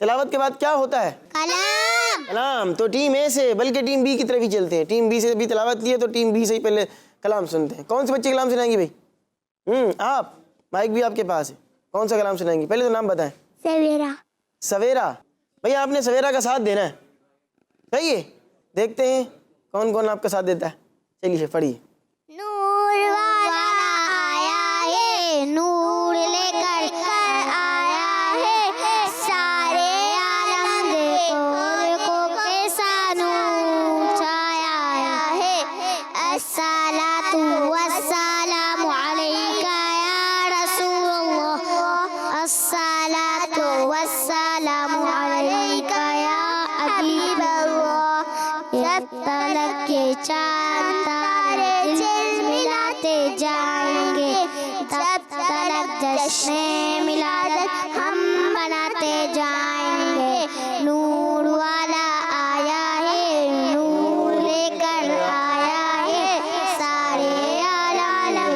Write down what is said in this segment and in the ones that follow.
تلاوت کے بعد کیا ہوتا ہے؟ کلام. کلام. تو ٹیم اے سے بلکہ ٹیم بی کی طرف ہی چلتے ہیں. ٹیم بی سے بھی تلاوت کی ہے تو ٹیم بی سے ہی پہلے کلام سنتے ہیں. کون سے بچے کلام سنائیں گے بھائی؟ آپ، مائک بھی آپ کے پاس ہے. کون سا کلام سنائیں گے؟ پہلے تو نام بتائیں. سویرا. سویرا. بھئی آپ نے سویرا کا ساتھ دینا ہے. صحیح ہے، دیکھتے ہیں کون کون آپ کا ساتھ دیتا ہے. چلیے پڑھیے. نور والا آیا ہے، نور لے کر آیا ہے، سارے عالم دیکھو کیسا نور چھایا ہے. الصلاۃ والسلام علیکہ یا رسول اللہ، الصلاۃ والسلام علیکہ یا حبیب اللہ. جب تلک کے چاند تارے ملاتے جائیں گے، جب تلک جشن ملادت ہم مناتے جائیں گے. نور والا آیا ہے، نور لے کر آیا ہے، سارے عالم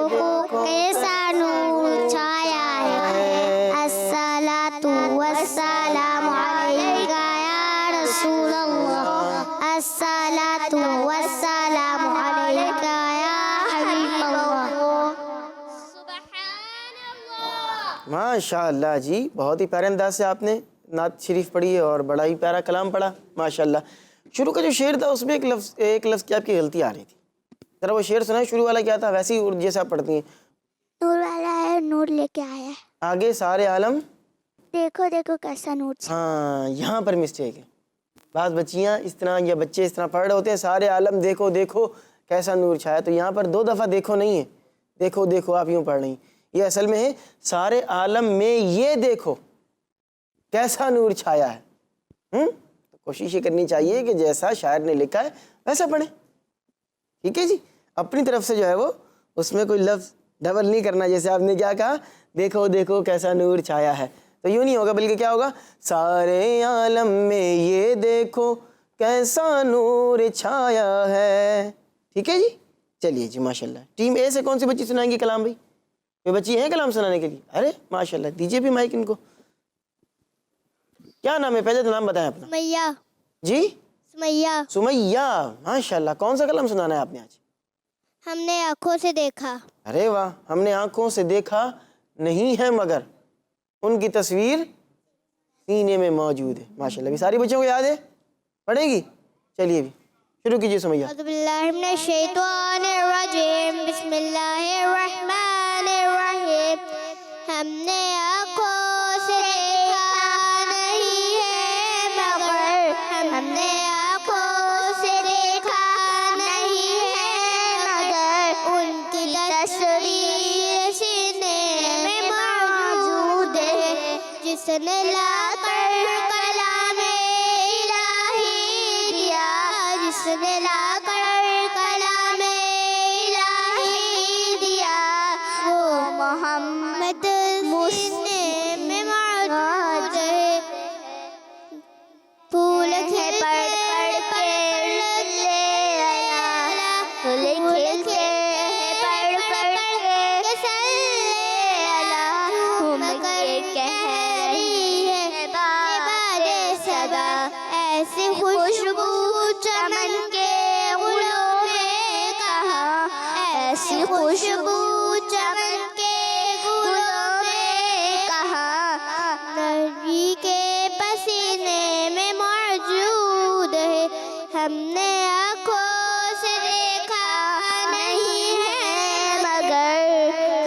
کو کیسا نور چھایا ہے. الصلاۃ والسلام علیکہ یا رسول اللہ، الصلاۃ والسلام علیکہ یا حبیب اللہ. سبحان اللہ. ماشاء اللہ جی، بہت ہی پیارے انداز سے آپ نے نعت شریف پڑھی ہے اور بڑا ہی پیارا کلام پڑھا. ماشاء اللہ. شروع کا جو شعر تھا اس میں ایک لفظ کی آپ کی غلطی آ رہی تھی. ذرا وہ شعر سنائیں. شروع والا کیا تھا؟ ویسے ہی جیسے آپ پڑھتی ہیں. نور والا ہے، نور لے کے آیا ہے، آگے سارے عالم دیکھو دیکھو کیسا نور چھایا. ہاں، یہاں پر مسٹیک ہے. بعض بچیاں اس طرح یا بچے اس طرح پڑھ رہے ہوتے ہیں سارے عالم دیکھو دیکھو کیسا نور چھایا. تو یہاں پر 2 دفعہ دیکھو نہیں ہے، دیکھو دیکھو آپ یوں پڑھ رہی ہیں. یہ اصل میں ہے سارے عالم میں یہ دیکھو کیسا نور چھایا ہے. تو کوشش یہ کرنی چاہیے کہ جیسا شاعر نے لکھا ہے ویسا پڑھیں. ٹھیک ہے جی. اپنی طرف سے جو ہے وہ اس میں کوئی لفظ ڈبل نہیں کرنا. جیسے آپ نے کیا کہا، دیکھو دیکھو کیسا نور چھایا ہے، تو یوں نہیں ہوگا، بلکہ کیا ہوگا، سارے عالم میں یہ دیکھو کیسا نور چھایا ہے. ٹھیک ہے جی. چلیے جی ماشاءاللہ. ٹیم اے سے کون سی بچی سنائیں گی کلام بھائی؟ کوئی بچی ہیں کلام سنانے کے لیے؟ ارے ماشاءاللہ، دیجیے بھی مائک ان کو. کیا نام ہے؟ پہلے تو نام بتائیں اپنا. سمیہ. جی سمیہ. سمیہ. ماشاءاللہ. کون سا کلام سنانا ہے آپ نے آج؟ ہم نے آنکھوں سے دیکھا. ارے واہ. ہم نے آنکھوں سے دیکھا نہیں ہے مگر ان کی تصویر سینے میں موجود ہے. ماشاءاللہ. بھی ساری بچوں کو یاد ہے؟ پڑھے گی؟ چلیے بھی شروع کیجیے سمیہ. اعوذ باللہ من الشیطان الرجیم، بسم اللہ الرحمن الرحیم. ہم نے آنکھوں سے دیکھا نہیں ہے مگر، ہم نے آنکھوں سے دیکھا نہیں ہے مگر ان کی تصویر سینے میں موجود ہے. جس نے لا کر کلام الہی دیا، جس نے لا کر کلام الہی دیا، وہ محمد سینے میں موجود ہے. پھول کھل پڑھ پڑھ لے آیا، پھول کھلتے پڑھ پڑھ کے صلی اللہ، مگر کہہ رہی ہے باد صدا، ایسی خوشبو چمن کے گلوں میں کہاں، ایسی خوشبو چمن کے گلوں میں کہاں، نبی کے پسینے میں موجود ہے. ہم نے آنکھوں سے دیکھا نہیں ہے مگر،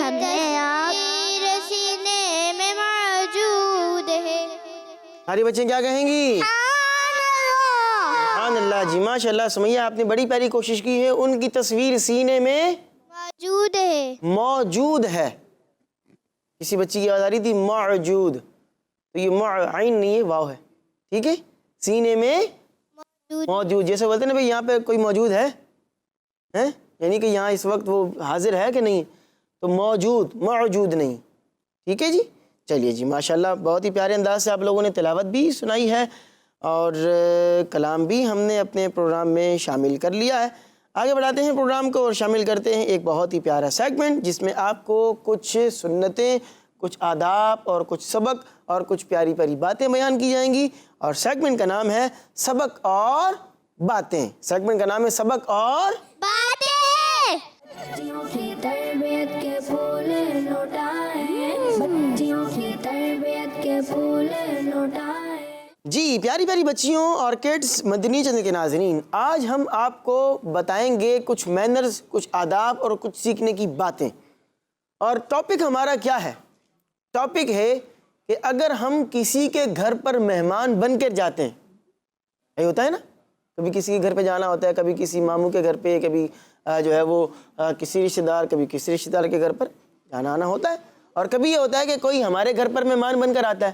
ہم نے آنکھوں سینے میں موجود ہے. ساری بچیں کیا کہیں گی؟ سبحان اللہ جی. ماشاءاللہ سمیہ، آپ نے بڑی پیاری کوشش کی ہے. ان کی تصویر سینے میں موجود ہے. موجود ہے. کسی بچی کی آواز آ رہی تھی موجود، تو یہ عین نہیں ہے، واو ہے. ٹھیک ہے. سینے میں موجود. جیسے بولتے ہیں نا بھئی یہاں پہ کوئی موجود ہے، یعنی کہ یہاں اس وقت وہ حاضر ہے کہ نہیں، تو موجود نہیں. ٹھیک ہے جی. چلیے جی ماشاءاللہ، بہت ہی پیارے انداز سے آپ لوگوں نے تلاوت بھی سنائی ہے اور کلام بھی ہم نے اپنے پروگرام میں شامل کر لیا ہے. آگے بڑھاتے ہیں پروگرام کو اور شامل کرتے ہیں ایک بہت ہی پیارا سیگمنٹ جس میں آپ کو کچھ سنتیں، کچھ آداب اور کچھ سبق اور کچھ پیاری پیاری باتیں بیان کی جائیں گی، اور سیگمنٹ کا نام ہے سبق اور باتیں۔ سیگمنٹ کا نام ہے سبق اور باتیں۔ بچیوں کی تربیت کے پھول لوٹائیں، بچیوں کی تربیت کے پھول لوٹائیں۔ جی پیاری پیاری بچیوں اور کڈس مدنی چینل کے ناظرین، آج ہم آپ کو بتائیں گے کچھ مینرز، کچھ آداب اور کچھ سیکھنے کی باتیں۔ اور ٹاپک ہمارا کیا ہے؟ ٹاپک ہے کہ اگر ہم کسی کے گھر پر مہمان بن کر جاتے ہیں، یہی ہوتا ہے نا، کبھی کسی کے گھر پہ جانا ہوتا ہے، کبھی کسی ماموں کے گھر پہ، کبھی جو ہے وہ کسی رشتہ دار، کبھی کسی رشتہ دار کے گھر پر جانا آنا ہوتا ہے، اور کبھی یہ ہوتا ہے کہ کوئی ہمارے گھر پر مہمان بن کر آتا ہے۔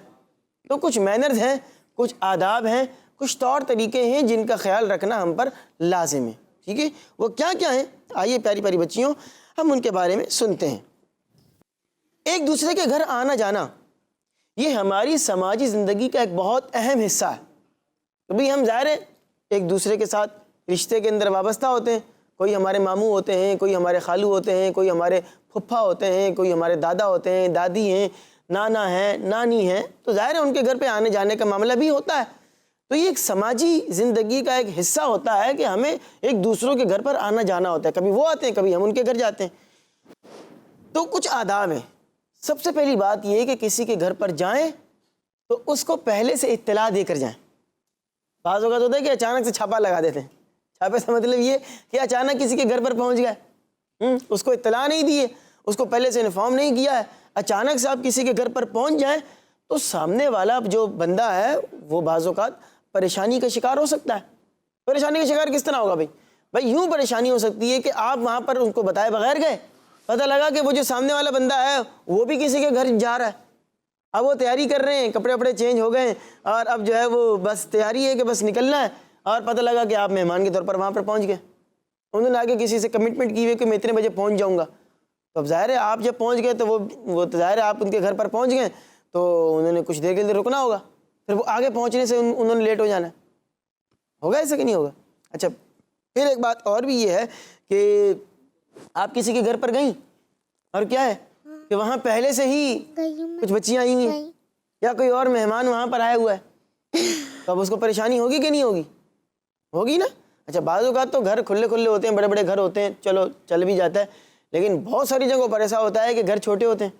تو کچھ مینرز ہیں، کچھ آداب ہیں، کچھ طور طریقے ہیں جن کا خیال رکھنا ہم پر لازم ہے، ٹھیک ہے؟ وہ کیا کیا ہیں؟ آئیے پیاری پیاری بچیوں ہم ان کے بارے میں سنتے ہیں۔ ایک دوسرے کے گھر آنا جانا یہ ہماری سماجی زندگی کا ایک بہت اہم حصہ ہے۔ کبھی ہم ظاہر ہے ایک دوسرے کے ساتھ رشتے کے اندر وابستہ ہوتے ہیں، کوئی ہمارے ماموں ہوتے ہیں، کوئی ہمارے خالو ہوتے ہیں، کوئی ہمارے پھپھا ہوتے ہیں، کوئی ہمارے دادا ہوتے ہیں، دادی ہیں، نانا ہیں، نانی ہیں، تو ظاہر ہے ان کے گھر پہ آنے جانے کا معاملہ بھی ہوتا ہے۔ تو یہ ایک سماجی زندگی کا ایک حصہ ہوتا ہے کہ ہمیں ایک دوسروں کے گھر پر آنا جانا ہوتا ہے، کبھی وہ آتے ہیں، کبھی ہم ان کے گھر جاتے ہیں۔ تو کچھ آداب ہیں۔ سب سے پہلی بات یہ ہے کہ کسی کے گھر پر جائیں تو اس کو پہلے سے اطلاع دے کر جائیں۔ بعض اوقات ہوتا ہے کہ اچانک سے چھاپا لگا دیتے ہیں۔ چھاپے سے مطلب یہ کہ اچانک کسی کے گھر پر پہنچ گئے، اس کو اطلاع نہیں دی ہے، اس کو پہلے سے انفارم نہیں کیا ہے، اچانک سے آپ کسی کے گھر پر پہنچ جائیں تو سامنے والا جو بندہ ہے وہ بعض اوقات پریشانی کا شکار ہو سکتا ہے۔ پریشانی کا شکار کس طرح ہوگا بھائی یوں پریشانی ہو سکتی ہے کہ آپ وہاں پر ان کو بتائے بغیر گئے، پتہ لگا کہ وہ جو سامنے والا بندہ ہے وہ بھی کسی کے گھر جا رہا ہے، اب وہ تیاری کر رہے ہیں، کپڑے وپڑے چینج ہو گئے ہیں، اور اب جو ہے وہ بس تیاری ہے کہ بس نکلنا ہے، اور پتہ لگا کہ آپ مہمان کے طور پر وہاں پر پہنچ گئے۔ انہوں نے آگے کسی سے کمٹمنٹ کی ہوئی کہ میں اتنے بجے پہنچ جاؤں گا، تو اب ظاہر ہے آپ جب پہنچ گئے تو وہ ظاہر ہے آپ ان کے گھر پر پہنچ گئے تو انہوں نے کچھ دیر کے لیے رکنا ہوگا، پھر وہ آگے پہنچنے سے انہوں نے لیٹ ہو جانا ہے، ہوگا ایسا کہ نہیں ہوگا؟ اچھا پھر ایک بات اور بھی یہ ہے کہ آپ کسی کے گھر پر گئیں اور کیا ہے کہ وہاں پہلے سے ہی کچھ بچیاں آئی ہوئی ہیں یا کوئی اور مہمان وہاں پر آیا ہوا ہے، تو اب اس کو پریشانی ہوگی کہ نہیں ہوگی؟ ہوگی نا۔ اچھا بعض اوقات تو گھر کھلے کھلے ہوتے ہیں، بڑے بڑے گھر ہوتے ہیں، چلو چل بھی جاتا ہے، لیکن بہت ساری جگہوں پر ایسا ہوتا ہے کہ گھر چھوٹے ہوتے ہیں،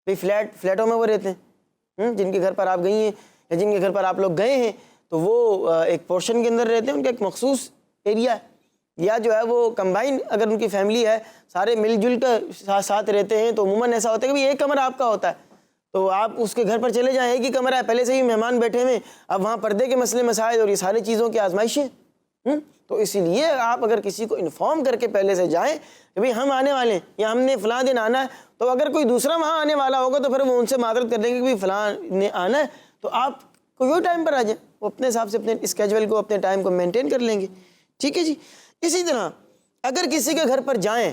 کوئی فلیٹوں میں وہ رہتے ہیں، جن کے گھر پر آپ گئی ہیں یا جن کے گھر پر آپ لوگ گئے ہیں تو وہ ایک پورشن کے اندر رہتے ہیں، ان کا ایک مخصوص ایریا ہے، یا جو ہے وہ کمبائن اگر ان کی فیملی ہے، سارے مل جل کر ساتھ رہتے ہیں، تو عموماً ایسا ہوتا ہے کہ ایک کمرہ آپ کا ہوتا ہے، تو آپ اس کے گھر پر چلے جائیں، ایک ہی کمرہ ہے، پہلے سے ہی مہمان بیٹھے ہوئے، اب وہاں پردے کے مسئلے مسائل اور یہ ساری چیزوں کی آزمائشیں، تو اسی لیے آپ اگر کسی کو انفارم کر کے پہلے سے جائیں کہ بھئی ہم آنے والے ہیں یا ہم نے فلاں دن آنا ہے، تو اگر کوئی دوسرا وہاں آنے والا ہوگا تو پھر وہ ان سے معذرت کر دیں گے کہ فلاں نے آنا ہے، تو آپ کوئی اور ٹائم پر آ جائیں، وہ اپنے حساب سے اپنے اسکیجول کو، اپنے ٹائم کو مینٹین کر لیں گے، ٹھیک ہے جی۔ اسی طرح اگر کسی کے گھر پر جائیں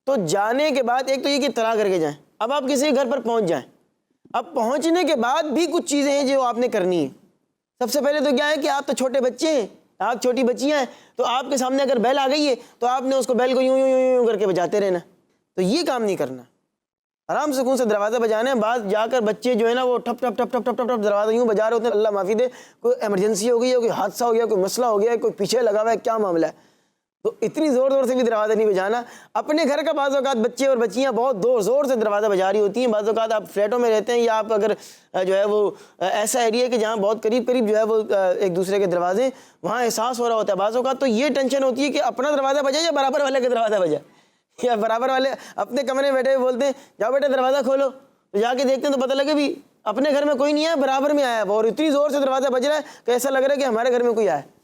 تو جانے کے بعد ایک تو یہ کہ اطلاع کر کے جائیں۔ اب آپ کسی کے گھر پر پہنچ جائیں، اب پہنچنے کے بعد بھی کچھ چیزیں ہیں جو آپ نے کرنی ہیں۔ سب سے پہلے تو کیا ہے کہ آپ تو چھوٹے بچے ہیں، آپ چھوٹی بچیاں ہیں، تو آپ کے سامنے اگر بیل آ گئی ہے تو آپ نے اس کو بیل کو یوں یوں یوں یوں کر کے بجاتے رہنا، تو یہ کام نہیں کرنا، آرام سکون سے دروازہ بجانا ہے۔ بعض جا کر بچے جو ہے نا وہ ٹھپ ٹھپ ٹھپ ٹھپ ٹھپ ٹھپ دروازہ یوں بجا رہے ہوتے ہیں، اللہ معافی دے کوئی ایمرجنسی ہو گئی ہے، کوئی حادثہ ہو گیا، کوئی مسئلہ ہو گیا ہے، کوئی پیچھے لگا ہوا ہے، کیا معاملہ ہے، تو اتنی زور زور سے بھی دروازہ نہیں بجانا۔ اپنے گھر کا بعض اوقات بچے اور بچیاں بہت زور سے دروازہ بجا رہی ہوتی ہیں، بعض اوقات آپ فلیٹوں میں رہتے ہیں یا آپ اگر جو ہے وہ ایسا ایریا ہے کہ جہاں بہت قریب جو ہے وہ ایک دوسرے کے دروازے، وہاں احساس ہو رہا ہوتا ہے، بعض اوقات تو یہ ٹینشن ہوتی ہے کہ اپنا دروازہ بجائے یا برابر والے کا دروازہ بجائے، یا برابر والے اپنے کمرے میں بیٹھے ہوئے بولتے ہیں جاؤ بیٹا دروازہ کھولو، تو جا کے دیکھتے ہیں تو پتہ لگے بھی اپنے گھر میں کوئی نہیں ہے، برابر میں آیا ہے اور اتنی زور سے دروازہ بج رہا ہے کہ ایسا لگ رہا ہے کہ ہمارے گھر میں کوئی آیا ہے۔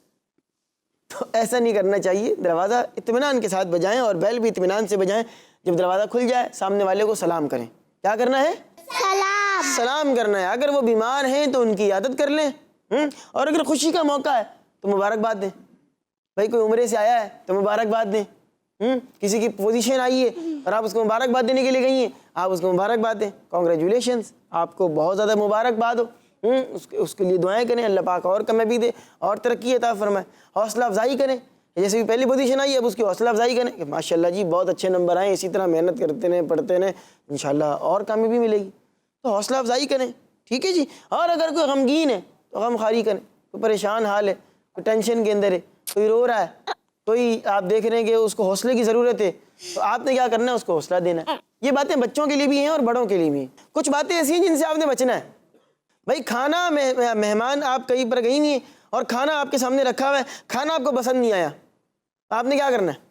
تو ایسا نہیں کرنا چاہیے، دروازہ اطمینان کے ساتھ بجائیں اور بیل بھی اطمینان سے بجائیں۔ جب دروازہ کھل جائے سامنے والے کو سلام کریں۔ کیا کرنا ہے؟ سلام کرنا ہے۔ اگر وہ بیمار ہیں تو ان کی عیادت کر لیں، اور اگر خوشی کا موقع ہے تو مبارکباد دیں۔ بھائی کوئی عمرے سے آیا ہے تو مبارکباد دیں، کسی کی پوزیشن آئی ہے اور آپ اس کو مبارکباد دینے کے لیے گئی ہیں، آپ اس کو مبارکباد دیں، کانگریچولیشنز، آپ کو بہت زیادہ مبارکباد ہو، اس کے لیے دعائیں کریں، اللہ پاک اور کامیابی دے اور ترقی عطا فرمائے، حوصلہ افزائی کریں، جیسے بھی پہلی پوزیشن آئی ہے اب اس کی حوصلہ افزائی کریں کہ ماشاءاللہ جی بہت اچھے نمبر آئے، اسی طرح محنت کرتے رہیں، پڑھتے رہیں، انشاءاللہ اور کامیابی ملے گی، تو حوصلہ افزائی کریں، ٹھیک ہے جی. اور اگر کوئی غمگین ہے تو غم خواری کریں, کوئی پریشان حال ہے, کوئی ٹینشن کے اندر ہے, کوئی رو رہا ہے, کوئی آپ دیکھ رہے ہیں کہ اس کو حوصلے کی ضرورت ہے, تو آپ نے کیا کرنا ہے, اس کو حوصلہ دینا ہے. یہ باتیں بچوں کے لیے بھی ہیں اور بڑوں کے لیے بھی ہیں. کچھ باتیں ایسی ہیں جن سے آپ نے بچنا ہے. بھائی کھانا, مہمان آپ کہیں پر گئی نہیں ہیں اور کھانا آپ کے سامنے رکھا ہوا ہے, کھانا آپ کو پسند نہیں آیا, آپ نے کیا کرنا ہے,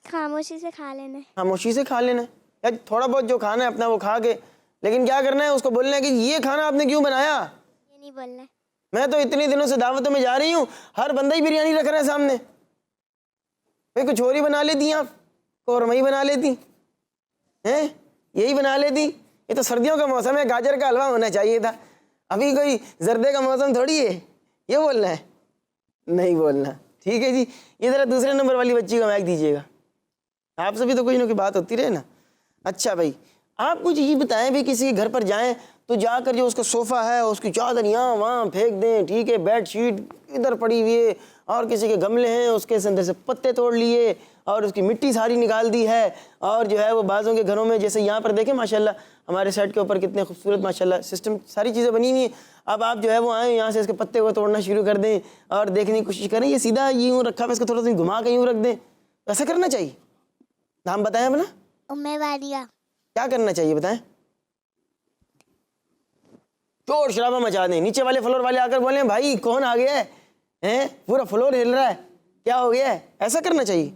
خاموشی سے کھا لینا. خاموشی سے کھا لینا ہے, یا تھوڑا بہت جو کھانا ہے اپنا وہ کھا کے, لیکن کیا کرنا ہے, اس کو بولنا ہے کہ یہ کھانا آپ نے کیوں بنایا. یہ نہیں بولنا. میں تو اتنے دنوں سے دعوتوں میں جا رہی ہوں, ہر بندہ ہی بریانی رکھ رہا ہے سامنے. بھائی کچھ اور ہی بنا لیتی ہیں آپ, قورمہ ہی بنا لیتی ہیں, یہی بنا لیتی. یہ تو سردیوں کا موسم ہے, گاجر کا حلوہ ہونا چاہیے تھا, ابھی کوئی زردے کا موسم تھوڑی ہے. یہ بولنا ہے, نہیں بولنا. ٹھیک ہے جی. یہ ذرا دوسرے نمبر والی بچی کو مائک دیجیے گا, آپ سے بھی تو کوئی نہ کوئی بات ہوتی رہے نا. اچھا بھائی آپ کچھ یہ بتائیں, بھی کسی کے گھر پر جائیں تو جا کر جو اس کا صوفہ ہے اس کی چادر یہاں وہاں پھینک دیں, ٹھیک ہے, بیڈ شیٹ ادھر پڑی ہوئی ہے, اور کسی کے گملے ہیں اس کے اندر سے پتے توڑ لیے اور اس کی مٹی ساری نکال دی ہے, اور جو ہے وہ بعضوں کے گھروں میں جیسے یہاں پر دیکھیں ماشاءاللہ ہمارے سائٹ کے اوپر کتنے خوبصورت ماشاءاللہ سسٹم, ساری چیزیں بنی ہوئی ہیں. اب آپ جو ہے وہ آئیں یہاں سے اس کے پتے کو توڑنا شروع کر دیں اور دیکھنے کی کوشش کریں یہ سیدھا یوں رکھا ہوا, اس کو تھوڑا سا گھما کے یوں رکھ دیں. ایسا کرنا چاہیے. نام بتائیں اپنا. والیہ. کیا کرنا چاہیے بتائیں. توڑ شرابہ مچا دیں, نیچے والے فلور والے آ کر بولیں بھائی کون آ گیا ہے, پورا فلور ہل رہا ہے, کیا ہو گیا ہے. ایسا کرنا چاہیے.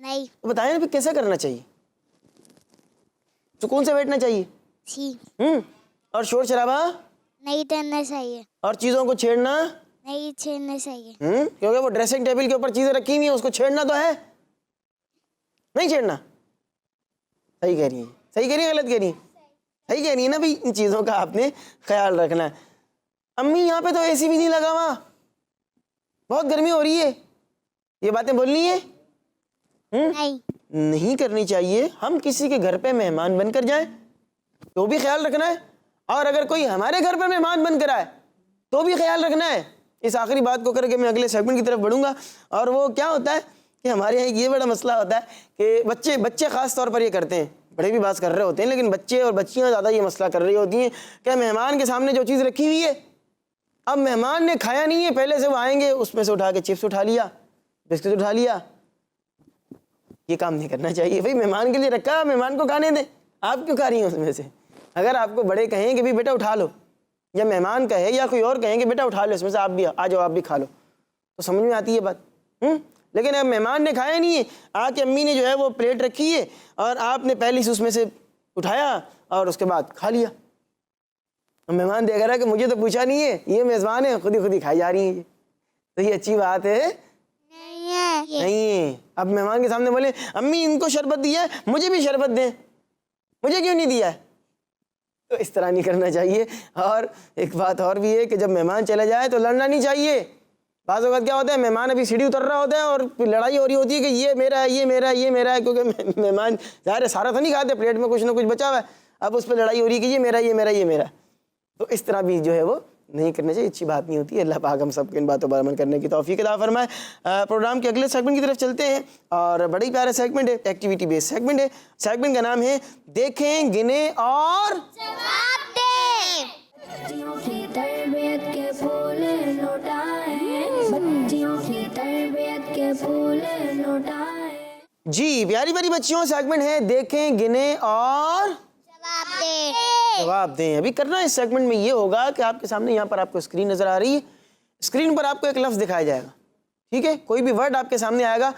نہیں. تو بتائیں نا پھر کیسا کرنا چاہیے. سکون سے بیٹھنا چاہیے. اور شور شرابہ نہیں کرنا چاہیے. اور چیزوں کو چھیڑنا نہیں چھیڑنا چاہیے. کیونکہ وہ ڈریسنگ ٹیبل کے اوپر چیزیں رکھی ہوئی ہیں, اس کو چھیڑنا تو ہے, نہیں چھیڑنا. صحیح کہہ رہی ہیں, صحیح کہہ رہی ہیں, غلط کہہ رہی ہیں, صحیح کہہ رہی ہے نا بھائی. ان چیزوں کا آپ نے خیال رکھنا ہے. امی یہاں پہ تو اے سی بھی نہیں لگا ہوا, بہت گرمی ہو رہی ہے, یہ باتیں بولنی ہے. نہیں کرنی چاہیے. ہم کسی کے گھر پہ مہمان بن کر جائیں تو بھی خیال رکھنا ہے, اور اگر کوئی ہمارے گھر پہ مہمان بن کر آئے تو بھی خیال رکھنا ہے. اس آخری بات کو کر کے میں اگلے سیگمنٹ کی طرف بڑھوں گا, اور وہ کیا ہوتا ہے کہ ہمارے یہاں یہ بڑا مسئلہ ہوتا ہے کہ بچے خاص طور پر یہ کرتے ہیں, بڑے بھی بات کر رہے ہوتے ہیں لیکن بچے اور بچیاں زیادہ یہ مسئلہ کر رہی ہوتی ہیں کہ مہمان کے سامنے جو چیز رکھی ہوئی ہے, اب مہمان نے کھایا نہیں ہے, پہلے سے وہ آئیں گے اس میں سے اٹھا کے چپس اٹھا لیا, بسکٹ اٹھا لیا. یہ کام نہیں کرنا چاہیے. بھائی مہمان کے لیے رکھا, مہمان کو کھانے دیں, آپ کیوں کھا رہی ہیں اس میں سے. اگر آپ کو بڑے کہیں کہ بھی بیٹا اٹھا لو, یا مہمان کہے یا کوئی اور کہیں کہ بیٹا اٹھا لو اس میں سے, آپ بھی آ جاؤ آپ بھی کھا لو, تو سمجھ میں آتی ہے بات. لیکن اب مہمان نے کھایا نہیں ہے, آ کے امی نے جو ہے وہ پلیٹ رکھی ہے اور آپ نے پہلی سے اس میں سے اٹھایا اور اس کے بعد کھا لیا. مہمان دیکھ رہا ہے کہ مجھے تو پوچھا نہیں ہے, یہ میزبان ہے, خود ہی کھائی جا رہی ہیں. تو یہ اچھی بات ہے نہیں. اب مہمان کے سامنے بولے امی ان کو شربت دیا ہے, مجھے بھی شربت دیں, مجھے کیوں نہیں دیا ہے. تو اس طرح نہیں کرنا چاہیے. اور ایک بات اور بھی ہے کہ جب مہمان چلا جائے تو لڑنا نہیں چاہیے. بعض اوقات کیا ہوتا ہے مہمان ابھی سیڑھی اتر رہا ہوتا ہے اور پھر لڑائی ہو رہی ہوتی ہے کہ یہ میرا ہے, یہ میرا ہے, یہ میرا ہے, کیونکہ مہمان ظاہر ہے سارا تو نہیں کھاتے, پلیٹ میں کچھ نہ کچھ بچا ہوا ہے, اب اس پہ لڑائی ہو رہی ہے کہ یہ میرا, یہ میرا, یہ میرا. تو اس طرح بھی جو ہے وہ نہیں کرنا چاہیے, اچھی بات نہیں ہوتی ہے. اللہ پاک ہم سب کو ان باتوں پر عمل کرنے کی توفیق عطا فرمائے. پروگرام کے اگلے سیگمنٹ کی طرف چلتے ہیں, اور بڑی پیارا سیگمنٹ ہے, ایکٹیویٹی بیس سیگمنٹ ہے. سیگمنٹ کا نام ہے دیکھیں, گنیں اور جواب دیں. بچیوں کی تربیت کے پھول لوٹائیں, بچیوں کی تربیت کے پھول لوٹائیں. جی پیاری پیاری بچیوں, سیگمنٹ ہے دیکھیں, گنیں اور جواب دیں. جواب دیں. ابھی کرنا اس سیگمنٹ میں یہ ہوگا کہ آپ کے سامنے یہاں پر آپ کو اسکرین نظر آ رہی ہے, اسکرین پر آپ کو ایک لفظ دکھایا جائے گا, ٹھیک ہے, کوئی بھی ورڈ آپ کے سامنے آئے گا,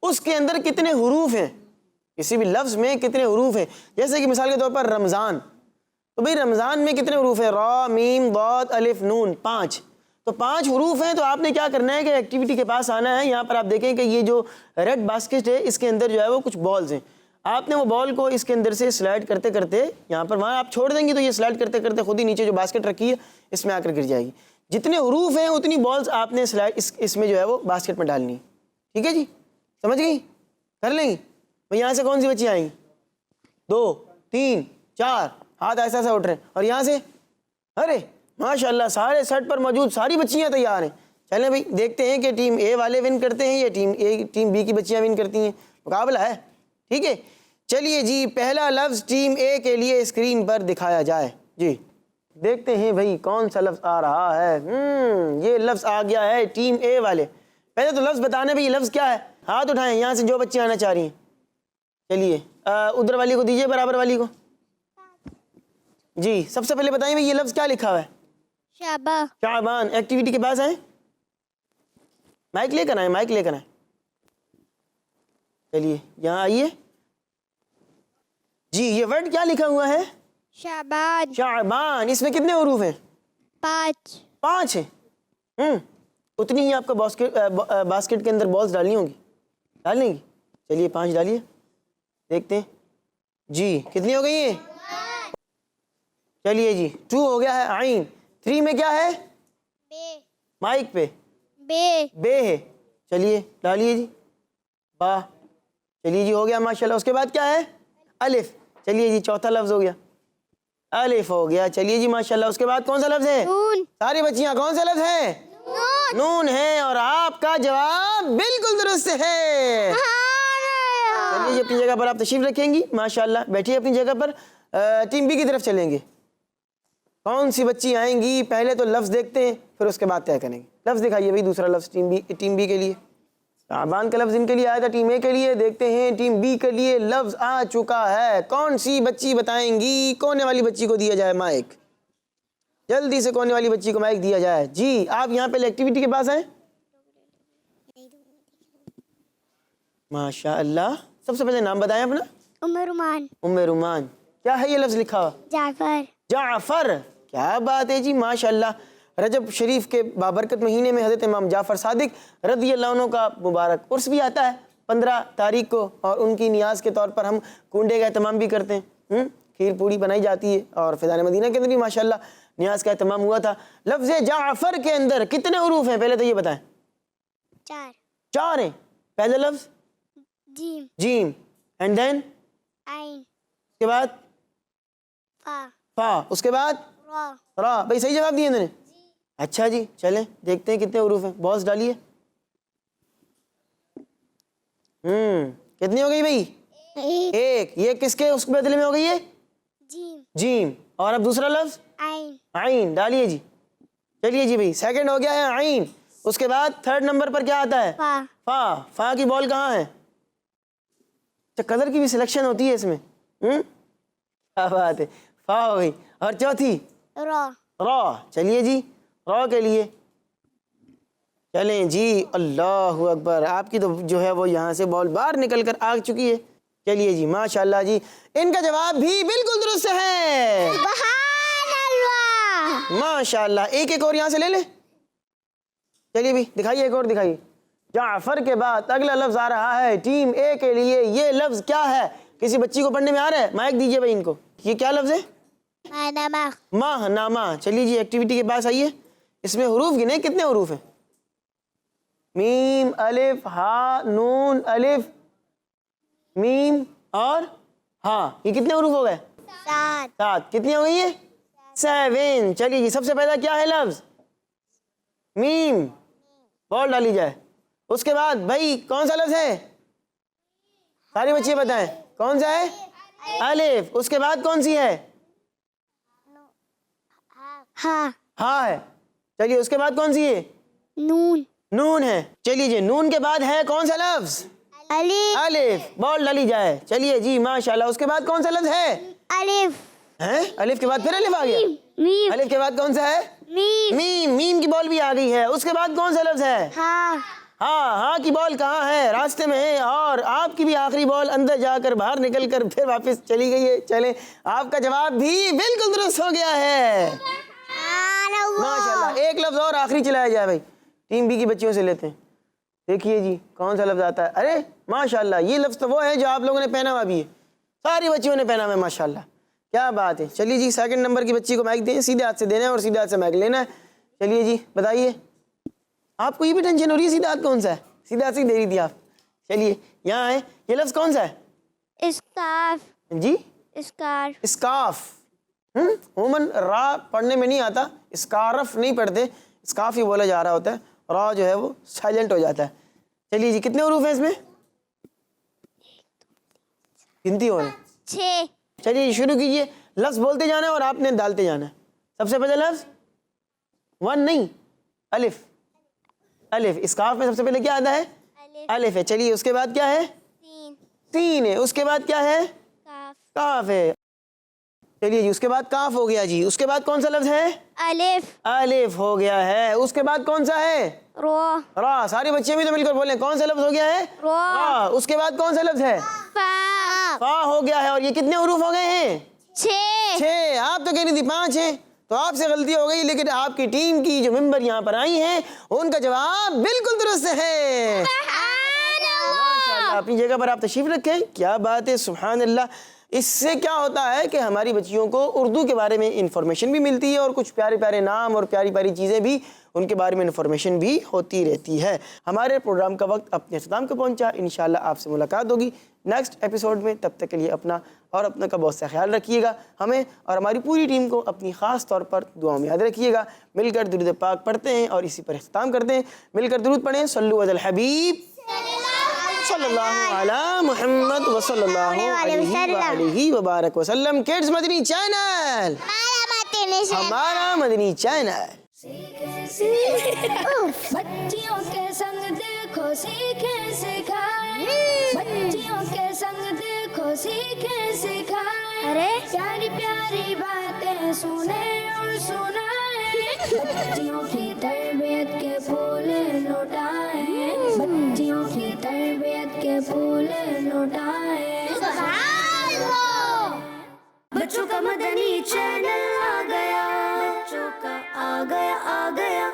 اس کے اندر کتنے حروف ہیں, کسی بھی لفظ میں کتنے حروف ہیں. جیسے کہ مثال کے طور پر رمضان, تو بھئی رمضان میں کتنے حروف ہیں, را, میم, ضاد, الف, نون, 5. تو 5 حروف ہیں. تو آپ نے کیا کرنا ہے کہ ایکٹیویٹی کے پاس آنا ہے. یہاں پر آپ دیکھیں کہ یہ جو ریڈ باسکٹ ہے اس کے اندر جو ہے وہ کچھ بالز ہیں. آپ نے وہ بال کو اس کے اندر سے سلائڈ کرتے کرتے یہاں پر, وہاں آپ چھوڑ دیں گی تو یہ سلائڈ کرتے کرتے خود ہی نیچے جو باسکٹ رکھی ہے اس میں آ کر گر جائے گی. جتنے حروف ہیں اتنی بالز آپ نے سلائڈ اس میں جو ہے وہ باسکٹ میں ڈالنی ہے. ٹھیک ہے جی, سمجھ گئی, کر لیں گی. بھئی یہاں سے کون سی بچی آئیں گی, 2 3 4, ہاتھ ایسا ایسا اٹھ رہے ہیں, اور یہاں سے ارے ماشاءاللہ سارے سیٹ پر موجود ساری بچیاں تیار ہیں. چلیں بھئی دیکھتے ہیں کہ ٹیم اے والے ون کرتے ہیں یا ٹیم بی کی بچیاں ون کرتی ہیں, مقابلہ ہے. ٹھیک ہے, چلیے جی, پہلا لفظ ٹیم اے کے لیے اسکرین پر دکھایا جائے. جی دیکھتے ہیں بھائی کون سا لفظ آ رہا ہے. یہ لفظ آ گیا ہے ٹیم اے والے. پہلے تو لفظ بتانا بھی یہ لفظ کیا ہے. ہاتھ اٹھائیں یہاں سے جو بچے آنا چاہ رہی ہیں. چلیے ادھر والی کو دیجیے, برابر والی کو. جی سب سے پہلے بتائیں بھائی یہ لفظ کیا لکھا ہوا ہے. شعبہ. شعبان. ایکٹیویٹی کے پاس آئیں, مائک لے کر آئیں, مائک لے کر آئیں. چلیے یہاں آئیے. جی یہ ورڈ کیا لکھا ہوا ہے؟ شعبان. شعبان. اس میں کتنے حروف ہیں؟ 5. 5 ہیں. اتنی ہی آپ کا باسکٹ کے اندر بالز ڈالنی ہوگی. ڈالنے گی. چلیے 5 ڈالیے, دیکھتے ہیں. جی کتنی ہو گئی ہیں؟ چلیے جی 2 ہو گیا ہے. عین. 3 میں کیا ہے؟ بے. مائک پہ بے. بے ہے. چلیے ڈالیے جی. با. چلیے جی ہو گیا ماشاءاللہ. اس کے بعد کیا ہے؟ الف. چلیے جی چوتھا لفظ ہو گیا. الف ہو گیا. چلیے جی ماشاءاللہ. اس کے بعد کون سا لفظ ہے؟ نون. ساری بچیاں کون سا لفظ ہے؟ نون. نون ہے. اور آپ کا جواب بالکل درست ہے. چلیے جی اپنی جگہ پر آپ تشریف رکھیں گی. ماشاءاللہ بیٹھیے اپنی جگہ پر. ٹیم بی کی طرف چلیں گے. کون سی بچی آئیں گی؟ پہلے تو لفظ دیکھتے ہیں پھر اس کے بعد طے کریں گے. لفظ دکھائیے بھائی دوسرا لفظ ٹیم بی کے لیے. شعبان کا لفظ ان کے لیے آیا تھا, ٹیم اے کے لیے. دیکھتے ہیں ٹیم بی کے لیے لفظ آ چکا ہے. کون سی بچی بتائیں گی؟ کونے والی بچی کو دیا جائے مائک. جلدی سے کونے والی بچی کو مائک دیا جائے. جی آپ یہاں پہلے ایکٹیویٹی کے پاس آئیں. ماشاء اللہ. سب سے پہلے نام بتائیں اپنا. ام رومان. ام رومان. کیا ہے یہ لفظ لکھا ہوا؟ جعفر. جعفر. کیا بات ہے جی ماشاءاللہ. رجب شریف کے بابرکت مہینے میں حضرت امام جعفر صادق رضی اللہ عنہ کا مبارک عرس بھی آتا ہے 15 تاریخ کو, اور ان کی نیاز کے طور پر ہم کنڈے کا اہتمام بھی کرتے ہیں. کھیر پوڑی بنائی جاتی ہے, اور فیضان مدینہ کے اندر بھی ماشاءاللہ نیاز کا اہتمام ہوا تھا. لفظ جعفر کے اندر کتنے حروف ہیں پہلے تو یہ بتائیں؟ 4. 4 ہیں. پہلا لفظ جیم. جیم, اینڈ دین عین. اس کے بعد فا. فا, اس کے بعد را. را. بھائی صحیح جواب دیے انہوں نے. اچھا جی چلیں دیکھتے ہیں کتنے حروف ہیں. بالز ڈالیے. کتنی ہو گئی بھائی؟ 1. یہ کس کے اس کے بدلے میں ہو گئی ہے؟ جیم. جیم. اور اب دوسرا لفظ عین. عین. ڈالیے جی. چلیے جی بھائی سیکنڈ ہو گیا ہے عین. اس کے بعد تھرڈ نمبر پر کیا آتا ہے؟ فا. فا. فا کی بال کہاں ہے؟ اچھا کلر کی بھی سلیکشن ہوتی ہے اس میں. کیا بات ہے. فا ہو گئی. اور چوتھی را. را. چلیے جی را کے لیے چلیں جی. اللہ اکبر. آپ کی تو جو ہے وہ یہاں سے بال باہر نکل کر آ چکی ہے. چلیے جی ماشاءاللہ جی ان کا جواب بھی بالکل درست ہے. سبحان اللہ. ماشاءاللہ. ایک اور یہاں سے لے لیں. چلیے بھی دکھائیے, ایک اور دکھائیے. جعفر کے بعد اگلا لفظ آ رہا ہے ٹیم اے کے لیے. یہ لفظ کیا ہے؟ کسی بچی کو پڑھنے میں آ رہا ہے؟ مائک دیجیے بھائی ان کو. یہ کیا لفظ ہے؟ ماہنامہ. ماہ نامہ. چلیے جی ایکٹیویٹی کے پاس آئیے. اس میں حروف گنے کتنے حروف ہیں؟ میم الف ہا نون الف میم اور ہاں. یہ کتنے حروف ہو گئے؟ 7. کتنی ہو گئی ہے؟ 7. چلیے جی سب سے پہلا کیا ہے لفظ؟ میم. بال ڈالی جائے. اس کے بعد بھائی کون سا لفظ ہے؟ ساری بچے بتائیں کون سا ہے؟ الف. اس کے بعد کون سی ہے؟ ہا. ہاں ہے. چلیے اس کے بعد کون سی ہے؟ نون. نون ہے. چلیے جی نون کے بعد ہے کون سا لفظ؟ الف. الف. بال ڈالی جائے. چلیے جی ماشاءاللہ. اس کے بعد کون سا لفظ ہے؟ الف. ہیں؟ الف کے بعد پھر الف آ گیا. میم. الف کے بعد کون سا ہے؟ میم. میم. میم کی بال بھی آ گئی ہے. اس کے بعد کون سا لفظ ہے؟ ہا. ہاں. ہاں کی بال کہاں ہے؟ راستے میں ہے. اور آپ کی بھی آخری بال اندر جا کر باہر نکل کر پھر واپس چلی گئی ہے. چلیں آپ کا جواب بھی بالکل درست ہو گیا ہے. ماشاءاللہ. ایک لفظ اور آخری چلایا جائے بھائی. ٹیم بی کی بچیوں سے لیتے ہیں. دیکھیے جی کون سا لفظ آتا ہے. ارے ماشاءاللہ یہ لفظ تو وہ ہے جو آپ لوگوں نے پہنا ہوا بھی ہے. ساری بچیوں نے پہنا ہوا ہے ماشاءاللہ. کیا بات ہے. چلیے جی سیکنڈ نمبر کی بچی کو مائک دیں. سیدھے ہاتھ سے دینا ہے اور سیدھے ہاتھ سے مائک لینا ہے. چلیے جی بتائیے. آپ کو یہ بھی ٹینشن ہو رہی ہے سیدھے ہاتھ کون سا ہے؟ سیدھے ہاتھ سے دے رہی تھی آپ. چلیے یہاں آئے. یہ لفظ کون سا ہے؟ اسکارف. جی اسکارف. اسکارف. عموماً را پڑھنے میں نہیں آتا. اسکارف نہیں پڑھتے, اسکارف ہی بولا جا رہا ہوتا ہے. را جو ہے وہ سائلنٹ ہو جاتا ہے. چلیے جی کتنے حروف ہیں اس میں؟ گنتی ہو رہی ہے. 6. چلیے شروع کیجئے. لفظ بولتے جانا ہے اور آپ نے ڈالتے جانا ہے. سب سے پہلے لفظ 1 نہیں، الف، الف. اس کاف میں سب سے پہلے کیا آتا ہے؟ الف ہے. چلیے اس کے بعد کیا ہے؟ 3 ہے. اس کے بعد کیا ہے؟ کاف ہے. چلیے جی اس کے بعد کاف ہو گیا جی. اس کے بعد کون سا لفظ ہے؟ الف الف ہو گیا ہے. اس کے بعد کون سا ہے؟ را را. سارے بچے بھی تو مل کر بولیں کون سا لفظ ہو گیا ہے؟ را. اس کے بعد کون سا لفظ ہے؟ فا فا ہو گیا ہے. اور یہ کتنے حروف ہو گئے ہیں؟ 6. آپ تو کہہ رہی تھی 5 ہیں، تو آپ سے غلطی ہو گئی، لیکن آپ کی ٹیم کی جو ممبر یہاں پر آئی ہیں ان کا جواب بالکل درست ہے. ماشاءاللہ. اپنی جگہ پر آپ تشریف رکھیں. کیا بات ہے، سبحان اللہ. اس سے کیا ہوتا ہے کہ ہماری بچیوں کو اردو کے بارے میں انفارمیشن بھی ملتی ہے اور کچھ پیارے پیارے نام اور پیاری پیاری چیزیں بھی ان کے بارے میں انفارمیشن بھی ہوتی رہتی ہے. ہمارے پروگرام کا وقت اپنے اختتام کو پہنچا. انشاءاللہ آپ سے ملاقات ہوگی نیکسٹ ایپیسوڈ میں. تب تک کے لیے اپنا اور اپنا کا بہت سا خیال رکھیے گا. ہمیں اور ہماری پوری ٹیم کو اپنی خاص طور پر دعاؤں میں یاد رکھیے گا. مل کر درود پاک پڑھتے ہیں اور اسی پر اختتام کرتے ہیں. مل کر درود پڑھیں. صلو علی الحبیب صلی اللہ علی محمد وصلی اللہ علیہ وبارک وسلم. کڈز مدنی چینل، ہمارا مدنی چینل. بچیوں کے سنگ دیکھو سیکھیں سکھائیں، بچیوں کے سنگ دیکھو سیکھیں سکھائیں، ارے پیاری پیاری باتیں سنیں اور سنائیں، بچیوں کی تربیت کے پھول لوٹائیں، بچیوں کی تربیت کے پھول لوٹائیں. بچوں کا مدنی چینل آ گیا، بچوں کا آ گیا